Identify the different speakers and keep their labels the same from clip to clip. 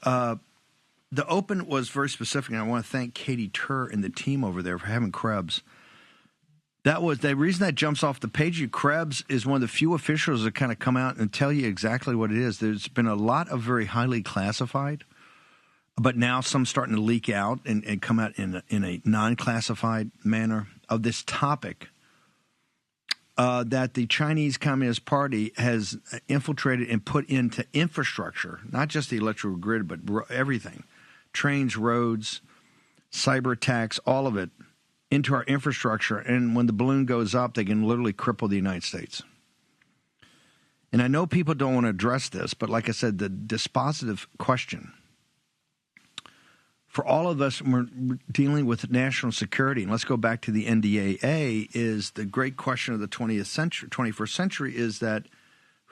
Speaker 1: The Open was very specific, and I want to thank Katie Tur and the team over there for having Krebs. That was the reason that jumps off the page. Krebs is one of the few officials that kind of come out and tell you exactly what it is. There's been a lot of very highly classified, but now some starting to leak out and come out in a non-classified manner of this topic that the Chinese Communist Party has infiltrated and put into infrastructure, not just the electrical grid, but everything. Trains, roads, cyber attacks, all of it, into our infrastructure. And when the balloon goes up, they can literally cripple the United States. And I know people don't want to address this, but like I said, the dispositive question for all of us when we're dealing with national security, and let's go back to the NDAA, is the great question of the 21st century is that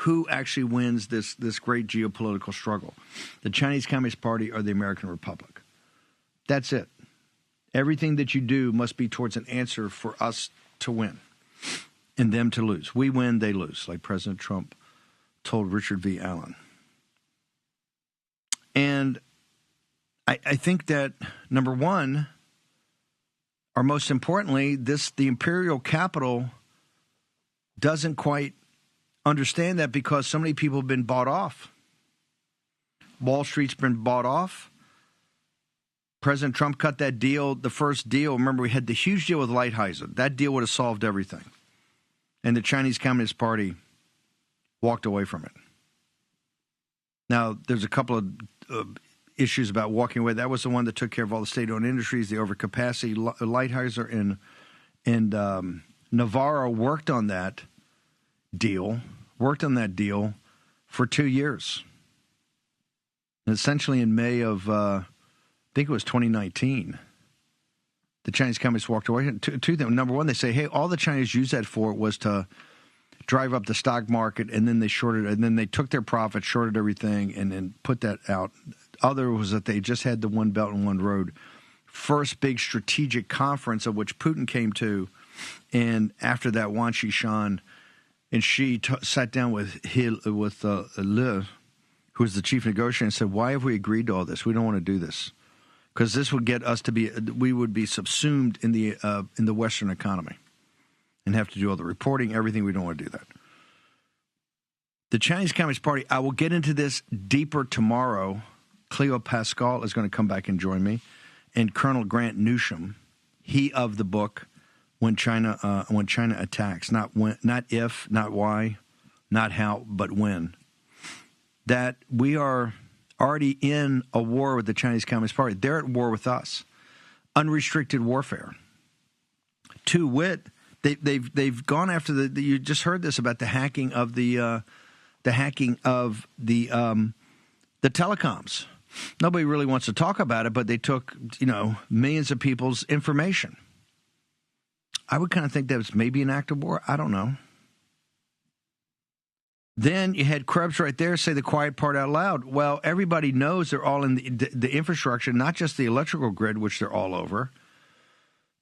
Speaker 1: who actually wins this great geopolitical struggle? The Chinese Communist Party or the American Republic? That's it. Everything that you do must be towards an answer for us to win and them to lose. We win, they lose, like President Trump told Richard V. Allen. And I think that, number one, or most importantly, the imperial capital doesn't quite understand that because so many people have been bought off. Wall Street's been bought off. President Trump cut that deal, the first deal. Remember, we had the huge deal with Lighthizer. That deal would have solved everything. And the Chinese Communist Party walked away from it. Now, there's a couple of issues about walking away. That was the one that took care of all the state-owned industries, the overcapacity. Lighthizer and Navarro worked on that deal for 2 years. And essentially in May of, I think it was 2019, the Chinese communists walked away. Two things. Number one, they say, hey, all the Chinese used that for was to drive up the stock market, and then they shorted, and then they took their profit, shorted everything, and then put that out. Other was that they just had the One Belt and One Road first big strategic conference of which Putin came to, and after that, Wang Qishan and she sat down with Le, who was the chief negotiator, and said, "Why have we agreed to all this? We don't want to do this because this would get us to be. We would be subsumed in the Western economy and have to do all the reporting, everything. We don't want to do that." The Chinese Communist Party. I will get into this deeper tomorrow. Cleo Pascal is going to come back and join me, and Colonel Grant Newsham, he of the book When China Attacks, not when, not if, not why, not how, but when. That we are already in a war with the Chinese Communist Party. They're at war with us. Unrestricted warfare. To wit, they've gone after the. You just heard this about the hacking of the telecoms. Nobody really wants to talk about it, but they took millions of people's information. I would kind of think that was maybe an act of war. I don't know. Then you had Krebs right there say the quiet part out loud. Well, everybody knows they're all in the infrastructure, not just the electrical grid, which they're all over.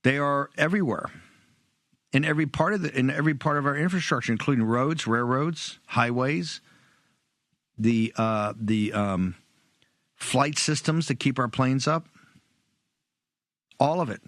Speaker 1: They are everywhere, in every part of our infrastructure, including roads, railroads, highways, the flight systems that keep our planes up. All of it.